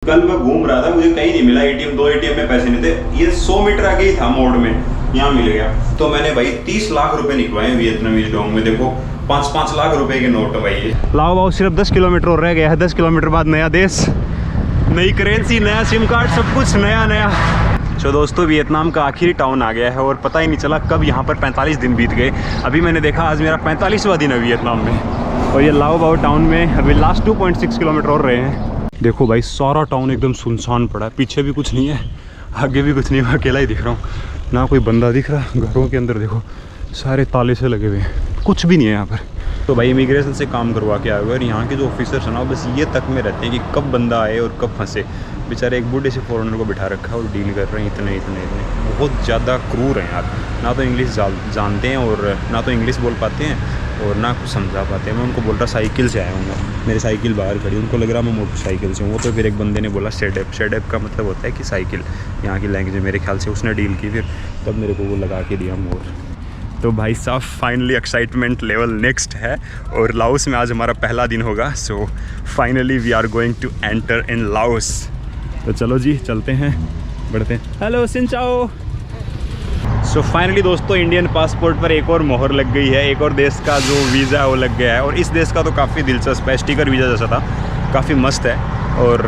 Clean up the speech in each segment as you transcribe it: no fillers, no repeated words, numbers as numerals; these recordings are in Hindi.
कल मैं घूम रहा था, मुझे कहीं नहीं मिला एटीएम, 2 एटीएम में पैसे नहीं थे। ये 100 मीटर आगे ही था मोड़ में, यहाँ मिल गया। तो मैंने भाई 30 लाख रुपए निकलवाए वियतनामीज डोंग में। देखो 5-5 लाख रुपए के नोट है भाई ये। लाओ बाओ सिर्फ 10 किलोमीटर और रह गया है। 10 किलोमीटर बाद नया देश, नई करेंसी, नया सिम कार्ड, सब कुछ नया नया। तो दोस्तों वियतनाम का आखिरी टाउन आ गया है और पता ही नहीं चला कब यहाँ पर 45 दिन बीत गए। अभी मैंने देखा आज मेरा 45वां दिन है वियतनाम में। और ये लाओ बाओ टाउन में अभी लास्ट 2.6 किलोमीटर और रहे हैं। देखो भाई सारा टाउन एकदम सुनसान पड़ा है, पीछे भी कुछ नहीं है, आगे भी कुछ नहीं, मैं अकेला ही दिख रहा हूँ। ना कोई बंदा दिख रहा, घरों के अंदर देखो सारे ताले से लगे हुए हैं, कुछ भी नहीं है यहाँ पर। तो भाई इमिग्रेशन से काम करवा के आए हुए और यहाँ के जो ऑफिसर्स हैं ना बस ये तक में रहते हैं कि कब बंदा आए और कब फंसे। बेचारे एक बूढ़े से फॉरेनर को बिठा रखा है और डील कर रहे हैं इतने बहुत ज़्यादा क्रूर हैं यार। ना तो इंग्लिश जानते हैं और ना तो इंग्लिश बोल पाते हैं और ना कुछ समझा पाते हैं। मैं उनको बोल रहा साइकिल से आया हूँ, मेरी साइकिल बाहर खड़ी, उनको लग रहा मैं मोटरसाइकिल से हूँ। वो तो फिर एक बंदे ने बोला शेडेप का मतलब होता है कि साइकिल, यहाँ की लैंग्वेज मेरे ख्याल से उसने डील की, फिर तब मेरे को वो लगा के दिया मोर। तो भाई साहब फाइनली एक्साइटमेंट लेवल नेक्स्ट है और लाओस में आज हमारा पहला दिन होगा। So finally we are going to enter in Laos. तो चलो जी चलते हैं, बढ़ते हैं। हेलो सिन चाओ। सो फाइनली दोस्तों इंडियन पासपोर्ट पर एक और मोहर लग गई है, एक और देश का जो वीज़ा है वो लग गया है। और इस देश का तो काफ़ी दिलचस्प है, स्टिकर वीज़ा जैसा था, काफ़ी मस्त है। और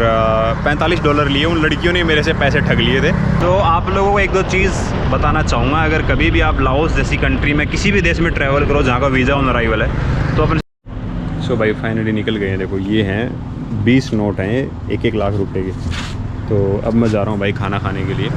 $45 लिए, उन लड़कियों ने मेरे से पैसे ठग लिए थे। तो आप लोगों को एक दो चीज़ बताना चाहूँगा, अगर कभी भी आप लाओस जैसी कंट्री में किसी भी देश में ट्रैवल करो जहाँ का वीज़ा ऑन अराइवल है तो अपने। सो भाई फाइनली निकल गए हैं। देखो ये हैं 20 नोट हैं 1-1 लाख रुपए के। तो अब मैं जा रहा हूँ भाई खाना खाने के लिए।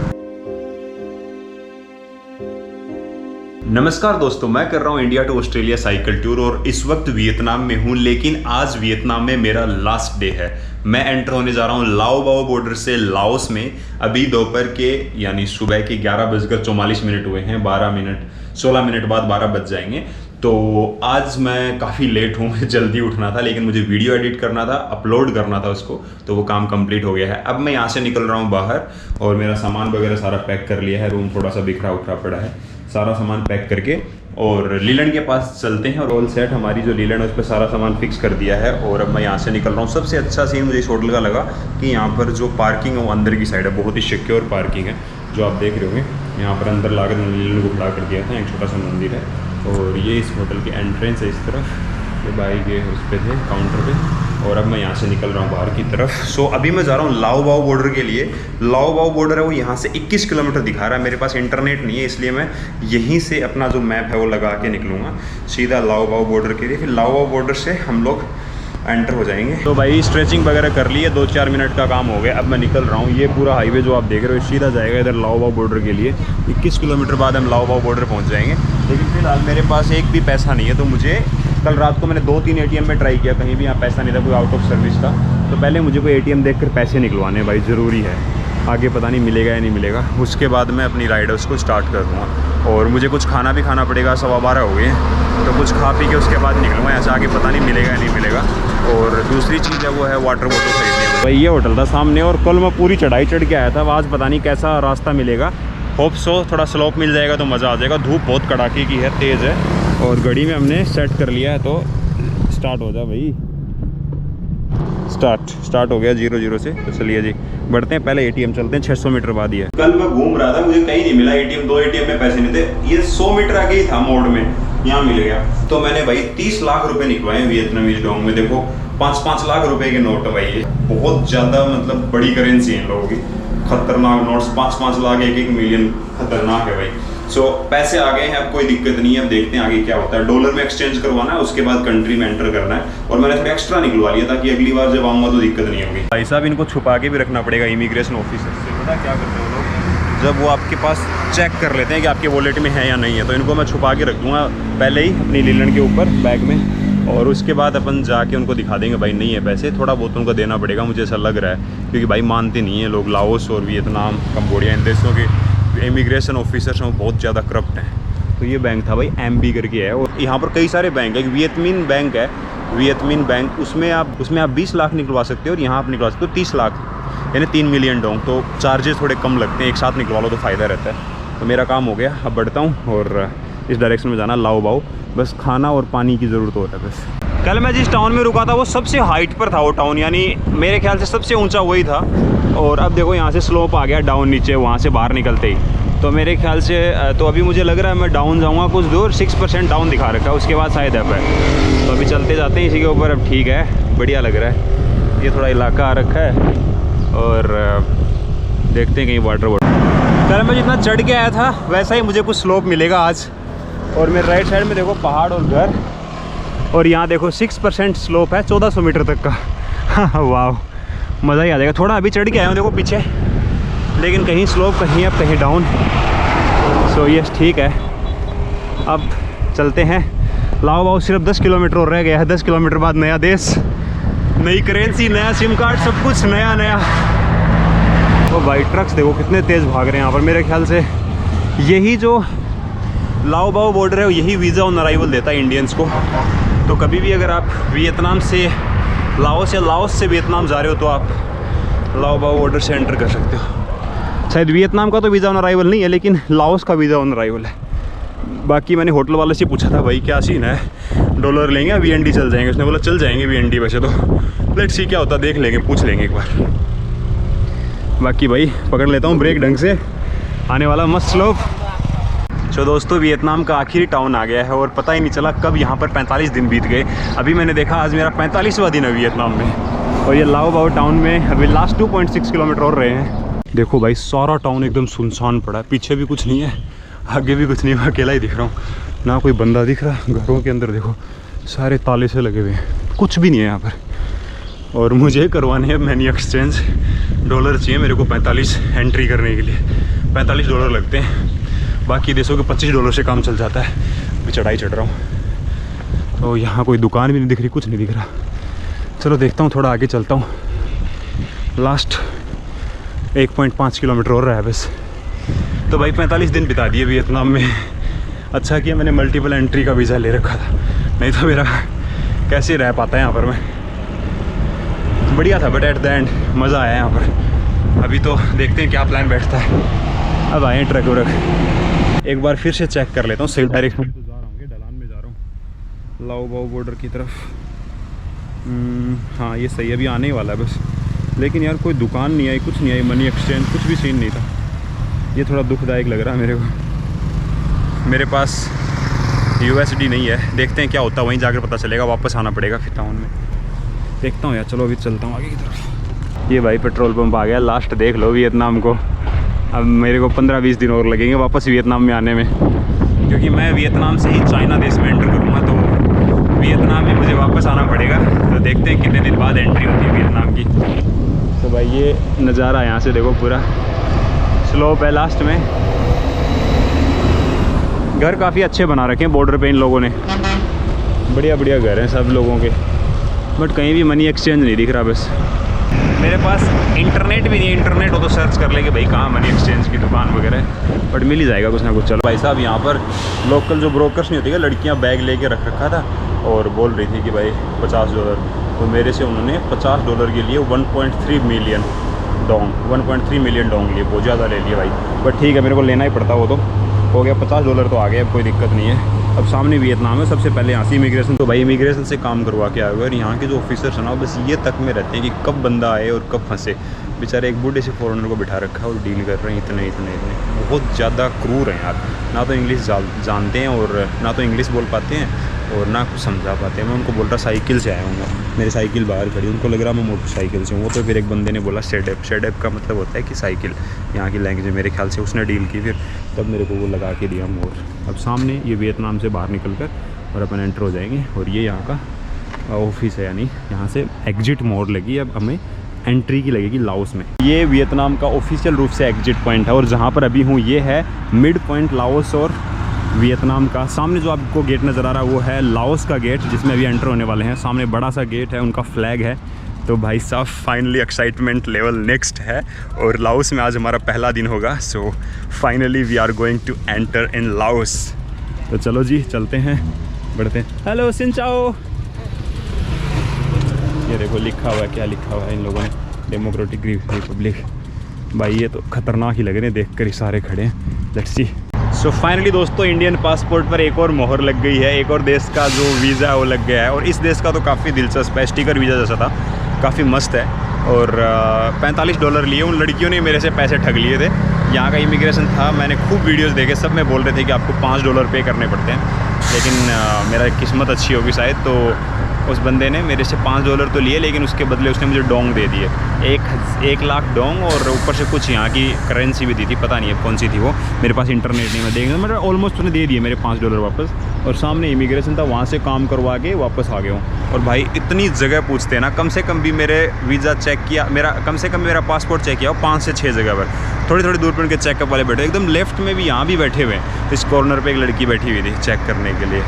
नमस्कार दोस्तों, मैं कर रहा हूँ India to Australia cycle tour और इस वक्त वियतनाम में हूँ। लेकिन आज वियतनाम में मेरा लास्ट डे है। मैं एंटर होने जा रहा हूँ लाओ बाओ बॉर्डर से लाओस में। अभी दोपहर के यानी सुबह के 11:44 हुए हैं। 16 मिनट बाद 12 बज जाएंगे। तो आज मैं काफ़ी लेट हूँ, जल्दी उठना था लेकिन मुझे वीडियो एडिट करना था, अपलोड करना था उसको, तो वो काम कंप्लीट हो गया है। अब मैं यहाँ से निकल रहा हूँ बाहर और मेरा सामान वगैरह सारा पैक कर लिया है। रूम थोड़ा सा बिखरा उखरा पड़ा है, सारा सामान पैक करके और लीलन के पास चलते हैं। और ऑल सेट हमारी जो लीलन है उस पर सारा सामान फिक्स कर दिया है और अब मैं यहाँ से निकल रहा हूँ। सबसे अच्छा सीन मुझे इस होटल का लगा कि यहाँ पर जो पार्किंग है वो अंदर की साइड है, बहुत ही सिक्योर पार्किंग है जो आप देख रहे होंगे। यहाँ पर अंदर लाकर लीलन को खड़ा कर दिया था, एक छोटा सा मंदिर है। और ये इस होटल की एंट्रेंस है इस तरफ, ये भाई के उस पर थे काउंटर पे। और अब मैं यहाँ से निकल रहा हूँ बाहर की तरफ। सो अभी मैं जा रहा हूँ लाओ बाओ बॉर्डर के लिए। लाओ बाओ बॉर्डर है वो यहाँ से 21 किलोमीटर दिखा रहा है। मेरे पास इंटरनेट नहीं है इसलिए मैं यहीं से अपना जो मैप है वो लगा के निकलूँगा सीधा लाओ बाओ बॉर्डर के लिए। फिर लाओ बाओ बॉर्डर से हम लोग एंटर हो जाएंगे। तो भाई स्ट्रेचिंग वगैरह कर लिए, 2-4 मिनट का काम हो गया। अब मैं निकल रहा हूँ। ये पूरा हाईवे जो आप देख रहे हो सीधा जाएगा इधर लाओ बाओ बॉर्डर के लिए। 21 किलोमीटर बाद हम लाओ बाओ बॉर्डर पहुँच जाएंगे। लेकिन फिलहाल मेरे पास एक भी पैसा नहीं है। तो मुझे कल रात को मैंने 2-3 ATM में ट्राई किया, कहीं भी यहाँ पैसा नहीं था, कोई आउट ऑफ सर्विस था। तो पहले मुझे कोई ATM देख कर पैसे निकलवाने भाई ज़रूरी है, आगे पता नहीं मिलेगा या नहीं मिलेगा। उसके बाद मैं अपनी राइड उसको स्टार्ट कर दूँगा। और मुझे कुछ खाना भी खाना पड़ेगा, 12:15 हो गए हैं, तो कुछ खा पी के उसके बाद निकलूँगा। ऐसा आगे पता नहीं मिलेगा या नहीं मिलेगा। और दूसरी चीज़ है वो है वाटर बोतल खरीदनी। भाई ये होटल था सामने और कल मैं पूरी चढ़ाई चढ़ के आया था। आज पता नहीं कैसा रास्ता मिलेगा। होप सो थोड़ा स्लोप मिल जाएगा तो मज़ा आ जाएगा। धूप बहुत कड़ाके की है, तेज़ है। और घड़ी में हमने सेट कर लिया है तो स्टार्ट हो जाए भाई। स्टार्ट हो गया 00 से। तो चलिए जी बढ़ते हैं, पहले ATM चलते हैं, 600 मीटर बाद ही है। कल मैं घूम रहा था, मुझे कहीं नहीं मिला ATM, 2 ATM में पैसे नहीं थे। ये 100 मीटर आगे ही था मोड़ में, यहाँ मिल गया। तो मैंने भाई 30 लाख रुपए निकलवाए वियतनामीज डोंग में। देखो 5-5 लाख रुपए के नोट है भाई, ये बहुत ज़्यादा मतलब बड़ी करेंसी है इन लोगों की। खतरनाक नोट्स, 5-5 लाख 1-1 मिलियन, खतरनाक है भाई। सो पैसे आ गए हैं, अब कोई दिक्कत नहीं है। अब देखते हैं आगे क्या होता है। डॉलर में एक्सचेंज करवाना है, उसके बाद कंट्री में एंटर करना है। और मैंने थोड़ा एक्स्ट्रा निकलवा लिया ताकि अगली बार जब आऊँगा तो दिक्कत नहीं होगी। भाई साहब इनको छुपा के भी रखना पड़ेगा इमिग्रेशन ऑफिसर से। पता क्या करते हैं लोग, जब वो आपके पास चेक कर लेते हैं कि आपके वॉलेट में है या नहीं है, तो इनको मैं छुपा के रख दूँगा पहले ही अपनी लीलन के ऊपर बैग में। और उसके बाद अपन जाके उनको दिखा देंगे भाई नहीं है पैसे, थोड़ा बहुत उनको देना पड़ेगा, मुझे ऐसा लग रहा है। क्योंकि भाई मानते नहीं है लोग। लाओस और वियतनाम, कंबोडिया, इन देशों के इमिग्रेशन ऑफिसर्स हैं बहुत ज़्यादा करप्ट हैं। तो ये बैंक था भाई MB करके है। और यहाँ पर कई सारे बैंक है। एक वियतमिन बैंक है, वियतमिन बैंक, उसमें आप 20 लाख निकलवा सकते हो और यहाँ आप निकलवा सकते हो 30 लाख, यानी 3 मिलियन डोंग। तो चार्जेस थोड़े कम लगते हैं, एक साथ निकलवा लो तो फ़ायदा रहता है। तो मेरा काम हो गया, अब बढ़ता हूँ और इस डायरेक्शन में जाना लाओ बाओ। बस खाना और पानी की ज़रूरत हो रहा है बस। कल मैं जिस टाउन में रुका था वो सबसे हाइट पर था वो टाउन, यानी मेरे ख्याल से सबसे ऊंचा वही था। और अब देखो यहाँ से स्लोप आ गया डाउन नीचे, वहाँ से बाहर निकलते ही। तो मेरे ख्याल से तो अभी मुझे लग रहा है मैं डाउन जाऊँगा कुछ दूर, 6% डाउन दिखा रखा है, उसके बाद शायद अप है। तो अभी चलते जाते हैं इसी के ऊपर। अब ठीक है, बढ़िया लग रहा है। ये थोड़ा इलाका आ रखा है और देखते हैं कहीं वाटर। कल मैं जितना चढ़ के आया था वैसा ही मुझे कुछ स्लोप मिलेगा आज। और मेरे राइट साइड में देखो पहाड़ और घर, और यहाँ देखो 6% स्लोप है 1400 मीटर तक का। वाह, मज़ा ही आ जाएगा। थोड़ा अभी चढ़ के आया हूँ देखो पीछे, लेकिन कहीं स्लोप कहीं अप कहीं डाउन। सो यस ठीक है, अब चलते हैं। लाओ बाओ सिर्फ 10 किलोमीटर और रह गया है। 10 किलोमीटर बाद नया देश, नई करेंसी, नया सिम कार्ड, सब कुछ नया नया। तो भाई ट्रक्स देखो कितने तेज़ भाग रहे हैं यहाँ पर। मेरे ख्याल से यही जो लाओ बाओ बॉर्डर है यही वीज़ा ऑन अराइवल देता है इंडियंस को। तो कभी भी अगर आप वियतनाम से लाओस या लाओस से वियतनाम जा रहे हो तो आप लाओ बाओ बॉर्डर से एंटर कर सकते हो। शायद वियतनाम का तो वीज़ा ऑन अराइवल नहीं है, लेकिन लाओस का वीज़ा ऑन अराइवल है। बाकी मैंने होटल वाले से पूछा था भाई क्या सीन है, डॉलर लेंगे या VND चल जाएंगे? उसने बोला चल जाएंगे VND। वैसे तो लेट्स सी क्या होता, देख लेंगे, पूछ लेंगे एक बार। बाकी भाई पकड़ लेता हूँ ब्रेक ढंग से, आने वाला मस्त स्लोप। तो दोस्तों वियतनाम का आखिरी टाउन आ गया है और पता ही नहीं चला कब यहाँ पर 45 दिन बीत गए। अभी मैंने देखा आज मेरा 45वां दिन है वियतनाम में। और ये लाओ बाओ टाउन में अभी लास्ट 2.6 किलोमीटर और रहे हैं। देखो भाई सारा टाउन एकदम सुनसान पड़ा है, पीछे भी कुछ नहीं है, आगे भी कुछ नहीं, मैं अकेला ही दिख रहा हूँ, ना कोई बंदा दिख रहा। घरों के अंदर देखो सारे ताले से लगे हुए हैं, कुछ भी नहीं है यहाँ पर। और मुझे करवाने हैं मनी एक्सचेंज, डॉलर चाहिए मेरे को 45 एंट्री करने के लिए। $45 लगते हैं, बाकी देशों के $25 से काम चल जाता है। अभी चढ़ाई चढ़ रहा हूँ तो यहाँ कोई दुकान भी नहीं दिख रही, कुछ नहीं दिख रहा। चलो देखता हूँ, थोड़ा आगे चलता हूँ। लास्ट 1.5 किलोमीटर और रहा है बस। तो भाई 45 दिन बिता दिए वियतनाम में। अच्छा किया मैंने मल्टीपल एंट्री का वीज़ा ले रखा था, नहीं तो मेरा कैसे रह पाता है यहाँ पर मैं। बढ़िया था बट एट द एंड मज़ा आया यहाँ पर। अभी तो देखते हैं क्या प्लान बैठता है। अब आए ट्रक व्रक, एक बार फिर से चेक कर लेता हूँ सही डायरेक्शन में तो जा रहा हूँ, ढलान में जा रहा हूँ लाओ बाओ बॉर्डर की तरफ। हाँ ये सही, अभी आने ही वाला है बस। लेकिन यार कोई दुकान नहीं आई, कुछ नहीं आई, मनी एक्सचेंज कुछ भी सीन नहीं था। ये थोड़ा दुखदायक लग रहा है मेरे को। मेरे पास USD नहीं है, देखते हैं क्या होता है, वहीं जाकर पता चलेगा। वापस आना पड़ेगा फिर टाउन में, देखता हूँ यार। चलो अभी चलता हूँ आगे की तरफ। ये भाई पेट्रोल पंप आ गया, लास्ट देख लो वियतनाम को। अब मेरे को 15-20 दिन और लगेंगे वापस वियतनाम में आने में, क्योंकि मैं वियतनाम से ही चाइना देश में एंटर करूँगा। तो वियतनाम में मुझे वापस आना पड़ेगा। तो देखते हैं कितने दिन बाद एंट्री होती है वियतनाम की। तो भाई ये नज़ारा यहाँ से देखो, पूरा स्लोप है लास्ट में। घर काफ़ी अच्छे बना रखे हैं बॉर्डर पे इन लोगों ने, बढ़िया बढ़िया घर हैं सब लोगों के। बट कहीं भी मनी एक्सचेंज नहीं दिख रहा बस। मेरे पास इंटरनेट भी नहीं है, इंटरनेट हो तो सर्च कर लेंगे भाई कहाँ मनी एक्सचेंज की दुकान वगैरह है, बट मिल ही जाएगा कुछ ना कुछ। चलो भाई साहब यहाँ पर लोकल जो ब्रोकर्स नहीं होती है, लड़कियाँ बैग लेके रख रखा था और बोल रही थी कि भाई $50। तो मेरे से उन्होंने $50 के लिए 1.3 मिलियन डोंग 1.3 मिलियन डोंग लिए, बहुत ज़्यादा ले लिए भाई। बट ठीक है मेरे को लेना ही पड़ता, वो तो हो गया। $50 तो आ गया, अब कोई दिक्कत नहीं है। अब सामने वियतनाम है, सबसे पहले यहाँ से इमिग्रेशन। तो भाई इमिग्रेशन से काम करवा के आए हुए, और यहाँ के जो ऑफिसर्स हैं ना बस ये तक में रहते हैं कि कब बंदा आए और कब फंसे। बेचारे एक बूढ़े से फॉरेनर को बिठा रखा है और डील कर रहे हैं इतने बहुत ज़्यादा क्रूर हैं यार। ना तो इंग्लिश जानते हैं और ना तो इंग्लिश बोल पाते हैं और ना कुछ समझा पाते हैं। मैं उनको बोल रहा साइकिल से आया हूँ, मेरी साइकिल बाहर खड़ी, उनको लग रहा मैं मोटरसाइकिल से हूँ। वो तो फिर एक बंदे ने बोला शेडेप का मतलब होता है कि साइकिल, यहाँ की लैंग्वेज मेरे ख्याल से उसने डील की, फिर तब मेरे को वो लगा के दिया मोर। अब सामने ये वियतनाम से बाहर निकल कर और अपन एंटर हो जाएंगे। और ये यहाँ का ऑफिस है, यानी यहाँ से एग्जिट मोड लगी, अब हमें एंट्री की लगेगी लाओस में। ये वियतनाम का ऑफिशियल रूप से एग्जिट पॉइंट है, और जहाँ पर अभी हूँ ये है मिड पॉइंट लाओस और वियतनाम का। सामने जो आपको गेट नज़र आ रहा है वो है लाओस का गेट, जिसमें अभी एंटर होने वाले हैं। सामने बड़ा सा गेट है, उनका फ्लैग है। तो भाई साहब फाइनली एक्साइटमेंट लेवल नेक्स्ट है, और लाओस में आज हमारा पहला दिन होगा। So finally we are going to enter in Laos. तो चलो जी चलते हैं, बढ़ते हैं। हेलो सिन चाओ। ये देखो लिखा हुआ है, क्या लिखा हुआ है इन लोगों ने, डेमोक्रेटिक रिपब्लिक। भाई ये तो खतरनाक ही लग रहे हैं, देख कर ही सारे खड़े हैं। Let's see. सो फाइनली दोस्तों इंडियन पासपोर्ट पर एक और मोहर लग गई है, एक और देश का जो वीज़ा है वो लग गया है। और इस देश का तो काफ़ी दिलचस्प है, स्टिकर वीज़ा जैसा था, काफ़ी मस्त है। और $45 लिए उन लड़कियों ने मेरे से पैसे ठग लिए थे। यहाँ का इमिग्रेशन था, मैंने खूब वीडियोस देखे, सब में बोल रहे थे कि आपको $5 पे करने पड़ते हैं। लेकिन मेरा किस्मत अच्छी होगी शायद, तो उस बंदे ने मेरे से $5 तो लिए, लेकिन उसके बदले उसने मुझे डोंग दे दिए, एक लाख डोंग, और ऊपर से कुछ यहाँ की करेंसी भी दी थी, पता नहीं है कौन सी थी वो, मेरे पास इंटरनेट नहीं, मैं देखना, मतलब ऑलमोस्ट उसने दे दिए मेरे $5 वापस। और सामने इमिग्रेशन था, वहाँ से काम करवा के वापस आ गया हूँ। और भाई इतनी जगह पूछते हैं ना, कम से कम भी मेरे वीज़ा चेक किया, कम से कम मेरा पासपोर्ट चेक किया हो 5 से 6 जगह पर, थोड़ी थोड़ी दूर पर उनके चेकअप वाले बैठे, एकदम लेफ्ट में भी यहाँ भी बैठे हुए हैं। इस कॉर्नर पे एक लड़की बैठी हुई थी चेक करने के लिए,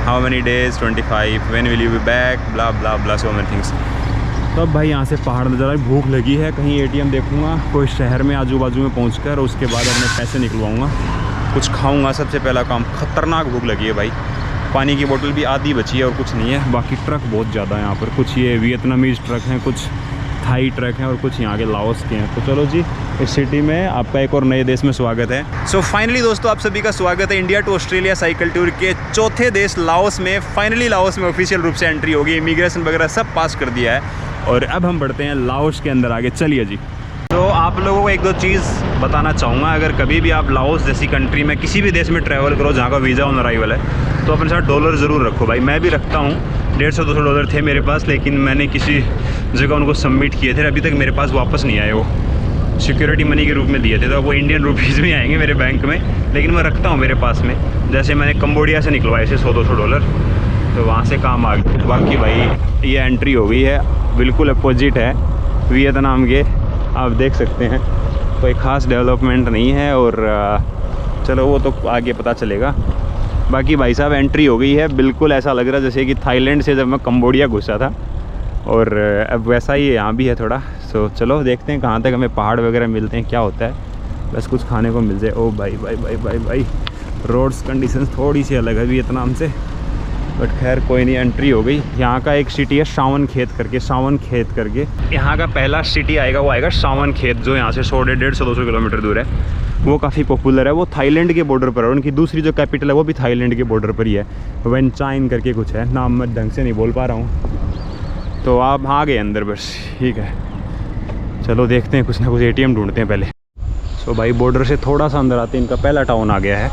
how many days, 25, when will you be back, blah blah blah, so many things. तो अब भाई यहाँ से पहाड़ नज़र आ, भूख लगी है, कहीं ATM देखूँगा कोई शहर में आजू बाजू में पहुँच कर, उसके बाद अपने पैसे निकलवाऊँगा, कुछ खाऊँगा, सबसे पहला काम। खतरनाक भूख लगी है भाई, पानी की बोतल भी आधी बची है और कुछ नहीं है। बाकी ट्रक बहुत ज़्यादा है यहाँ पर, कुछ ये वियतनामीज़ ट्रक हैं, कुछ थाई ट्रक हैं और कुछ यहाँ के लाओस के हैं। तो चलो जी, इस सिटी में आपका एक और नए देश में स्वागत है। सो फाइनली दोस्तों आप सभी का स्वागत है India to Australia cycle tour के चौथे देश लाओस में। फाइनली लाओस में ऑफिशियल रूप से एंट्री होगी, इमिग्रेशन वगैरह सब पास कर दिया है और अब हम बढ़ते हैं लाओस के अंदर आगे। चलिए जी। तो आप लोगों को एक दो चीज़ बताना चाहूँगा, अगर कभी भी आप लाओस जैसी कंट्री में किसी भी देश में ट्रैवल करो जहाँ का वीज़ा ऑन अराइवल है, तो अपने साथ डॉलर ज़रूर रखो भाई। मैं भी रखता हूँ, $150-200 थे मेरे पास, लेकिन मैंने किसी जगह उनको सबमिट किए थे, अभी तक मेरे पास वापस नहीं आए। वो सिक्योरिटी मनी के रूप में दिए थे, तो वो इंडियन रुपीज़ में आएंगे मेरे बैंक में, लेकिन मैं रखता हूँ मेरे पास में। जैसे मैंने कंबोडिया से निकलवाए थे $100-200, तो वहाँ से काम आ गया। बाकी भाई ये एंट्री हो गई है, बिल्कुल अपोजिट है वियतनाम के, आप देख सकते हैं, कोई ख़ास डेवलपमेंट नहीं है। और चलो वो तो आगे पता चलेगा। बाकी भाई साहब एंट्री हो गई है, बिल्कुल ऐसा लग रहा है जैसे कि थाईलैंड से जब मैं कंबोडिया घुसा था, और अब वैसा ही यहाँ भी है थोड़ा। सो चलो देखते हैं कहाँ तक हमें पहाड़ वगैरह मिलते हैं, क्या होता है, बस कुछ खाने को मिल जाए। ओ भाई भाई भाई भाई भाई, रोड्स कंडीशन थोड़ी सी अलग है वियतनाम से, बट खैर कोई नहीं, एंट्री हो गई। यहाँ का एक सिटी है सावन खेत करके, यहाँ का पहला सिटी आएगा, वो आएगा सावन खेत, जो यहाँ से 150-150-200 किलोमीटर दूर है। वो काफ़ी पॉपुलर है, वो थाईलैंड के बॉर्डर पर है। उनकी दूसरी जो कैपिटल है वो भी थाईलैंड के बॉर्डर पर ही है, वेनचाइन करके कुछ है, नाम मैं ढंग से नहीं बोल पा रहा हूँ। तो आप आ गए अंदर, बस ठीक है। चलो देखते हैं, कुछ ना कुछ ATM ढूंढते हैं पहले। सो भाई बॉर्डर से थोड़ा सा अंदर आते हैं, इनका पहला टाउन आ गया है।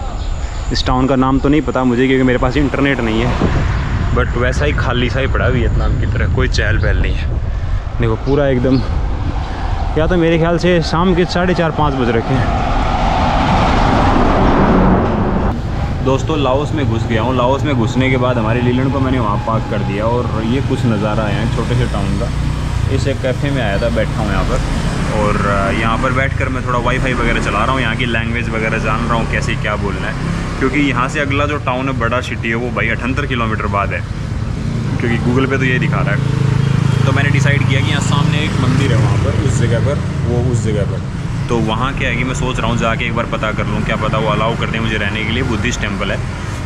इस टाउन का नाम तो नहीं पता मुझे, क्योंकि मेरे पास इंटरनेट नहीं है, बट वैसा ही खाली सा ही पड़ा वियतनाम की तरह, कोई चहल पहल नहीं है। देखो पूरा एकदम, क्या तो मेरे ख्याल से शाम के 4:30-5 बज रखे हैं। दोस्तों लाओस में घुस गया हूँ। लाओस में घुसने के बाद हमारे लीलैंड को मैंने वहाँ पार्क कर दिया, और ये कुछ नज़ारा है छोटे से टाउन का। इस एक कैफ़े में आया था, बैठा हूँ यहाँ पर, और यहाँ पर बैठकर मैं थोड़ा वाईफाई वगैरह चला रहा हूँ, यहाँ की लैंग्वेज वगैरह जान रहा हूँ कैसे क्या बोलना है, क्योंकि यहाँ से अगला जो टाउन है, बड़ा सिटी है, वो भाई 78 किलोमीटर बाद है, क्योंकि गूगल पे तो ये दिखा रहा है। तो मैंने डिसाइड किया कि यहाँ सामने एक मंदिर है, वहाँ पर उस जगह पर, वो उस जगह पर, तो वहाँ क्या है कि मैं सोच रहा हूँ जाके एक बार पता कर लूँ, क्या पता वो अलाउ कर दें मुझे रहने के लिए। बुद्धिस्ट टेम्पल है,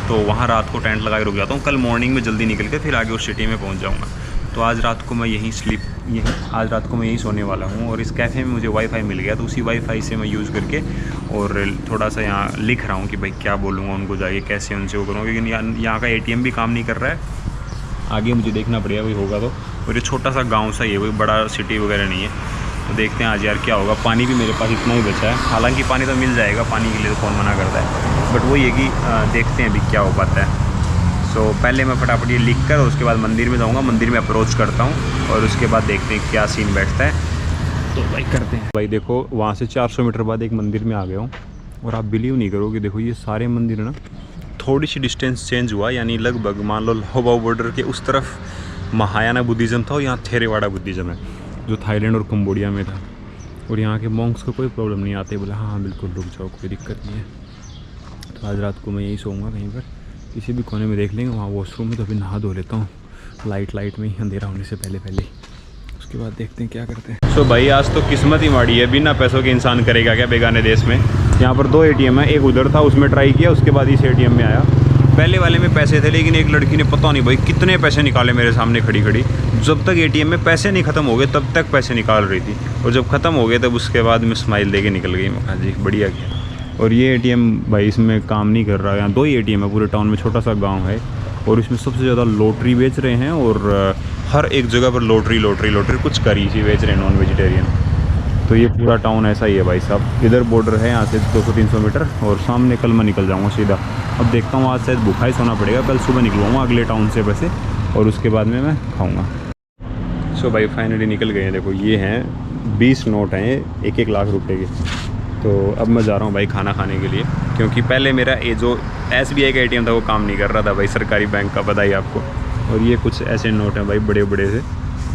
तो वहाँ रात को टेंट लगा के रुक जाता हूँ, कल मॉर्निंग में जल्दी निकल के फिर आगे उस सिटी में पहुँच जाऊँगा। तो आज रात को मैं यहीं सोने वाला हूँ, और इस कैफ़े में मुझे वाईफाई मिल गया, तो उसी वाईफाई से मैं यूज़ करके और थोड़ा सा यहाँ लिख रहा हूँ कि भाई क्या बोलूँगा उनको जाके, कैसे उनसे वो करूँगा, क्योंकि यहाँ का ATM भी काम नहीं कर रहा है। आगे मुझे देखना पड़ेगा कोई होगा तो, और ये छोटा सा गाँव सा ही है, कोई बड़ा सिटी वगैरह नहीं है। तो देखते हैं आज यार क्या होगा। पानी भी मेरे पास इतना ही बचा है, हालांकि पानी तो मिल जाएगा, पानी के लिए तो कौन मना करता है, बट वो ये कि देखते हैं अभी क्या हो पाता है। सो पहले मैं फटाफट ये लिख कर उसके बाद मंदिर में जाऊँगा, मंदिर में अप्रोच करता हूँ, और उसके बाद देखते हैं क्या सीन बैठता है, तो भाई करते हैं। भाई देखो वहाँ से 400 मीटर बाद एक मंदिर में आ गया हूँ, और आप बिलीव नहीं करोगे, देखो ये सारे मंदिर ना थोड़ी सी डिस्टेंस चेंज हुआ, यानी लगभग मान लो लाओ बॉर्डर के उस तरफ महायाना बुद्धिज़्म था, और यहाँ थेरेवाड़ा बुद्धिज़्म है, जो थाईलैंड और कंबोडिया में था। और यहाँ के मॉन्क्स को कोई प्रॉब्लम नहीं आते, बोला हाँ बिल्कुल रुक जाओ, कोई दिक्कत नहीं है। तो आज रात को मैं यहीं सोऊंगा कहीं पर, किसी भी कोने में देख लेंगे, वहाँ वॉशरूम में, तो अभी नहा धो लेता हूँ लाइट में ही, अंधेरा होने से पहले उसके बाद देखते हैं क्या करते हैं। सो भाई आज तो किस्मत ही माड़ी है, बिना पैसों के इंसान करेगा क्या बेगाने देश में। यहाँ पर 2 ATM है, एक उधर था उसमें ट्राई किया, उसके बाद इस ATM में आया। पहले वाले में पैसे थे, लेकिन एक लड़की ने पता नहीं भाई कितने पैसे निकाले मेरे सामने खड़ी, जब तक ATM में पैसे नहीं ख़त्म हो गए तब तक पैसे निकाल रही थी, और जब ख़त्म हो गए तब उसके बाद मैं स्माइल दे के निकल गई। मैं कहा जी बढ़िया किया, और ये एटीएम भाई इसमें काम नहीं कर रहा है। यहाँ 2 ही एटीएम है पूरे टाउन में, छोटा सा गांव है, और इसमें सबसे ज़्यादा लॉटरी बेच रहे हैं, और हर एक जगह पर लॉटरी कुछ करी चीज़ बेच रहे हैं नॉन वेजिटेरियन। तो ये पूरा टाउन ऐसा ही है भाई साहब। इधर बॉर्डर है यहाँ से 200-300 मीटर, और सामने कल मैं निकल जाऊँगा सीधा। अब देखता हूँ, आज शायद भूखा ही सोना पड़ेगा, कल सुबह निकलूँगा अगले टाउन से वैसे, और उसके बाद में मैं खाऊँगा। सो भाई फाइनली निकल गए हैं। देखो ये हैं 20 नोट हैं 1-1 लाख रुपए के। तो अब मैं जा रहा हूँ भाई खाना खाने के लिए, क्योंकि पहले मेरा ये जो SBI का ATM था वो काम नहीं कर रहा था भाई, सरकारी बैंक का, पता ही आपको। और ये कुछ ऐसे नोट हैं भाई बड़े बड़े से,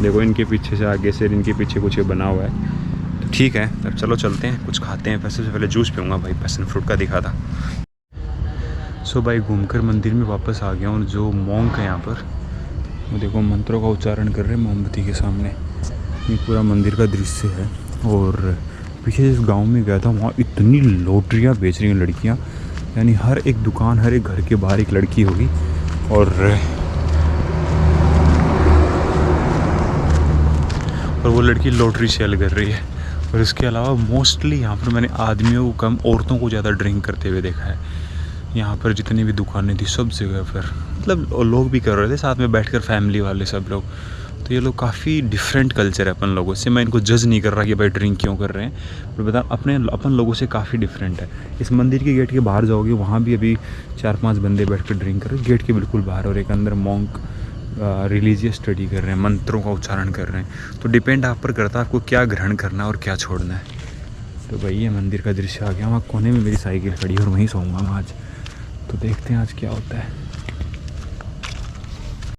देखो इनके पीछे से आगे से इनके पीछे कुछ बना हुआ है। तो ठीक है, अब चलो चलते हैं, कुछ खाते हैं। सबसे पहले जूस पीऊँगा भाई, पैशन फ्रूट का दिखा था। सो भाई घूमकर मंदिर में वापस आ गया हूँ। जो मॉन्क है यहाँ पर, वो देखो मंत्रों का उच्चारण कर रहे हैं मोमबत्ती के सामने। ये पूरा मंदिर का दृश्य है। और पीछे जिस गांव में गया था, वहाँ इतनी लॉटरियाँ बेच रही हैं लड़कियाँ, यानी हर एक दुकान, हर एक घर के बाहर एक लड़की होगी। और वो लड़की लॉटरी सेल कर रही है। और इसके अलावा मोस्टली यहाँ पर मैंने आदमियों को कम, औरतों को ज़्यादा ड्रिंक करते हुए देखा है। यहाँ पर जितनी भी दुकानें थी सब जगह पर, मतलब लोग भी कर रहे थे साथ में बैठकर, फैमिली वाले सब लोग। तो ये लोग काफ़ी डिफरेंट कल्चर है अपन लोगों से। मैं इनको जज नहीं कर रहा कि भाई ड्रिंक क्यों कर रहे हैं, पर बता अपन लोगों से काफ़ी डिफरेंट है। इस मंदिर के गेट के बाहर जाओगे, वहाँ भी अभी 4-5 बंदे बैठ कर ड्रिंक कर रहे हैं गेट के बिल्कुल बाहर, और एक अंदर मॉन्क रिलीजियस स्टडी कर रहे हैं, मंत्रों का उच्चारण कर रहे हैं। तो डिपेंड आप पर करता है आपको क्या ग्रहण करना है और क्या छोड़ना है। तो भाई ये मंदिर का दृश्य आ गया। वहाँ कोने में मेरी साइकिल खड़ी है और वहीं सोऊंगा मैं आज। तो देखते हैं आज क्या होता है।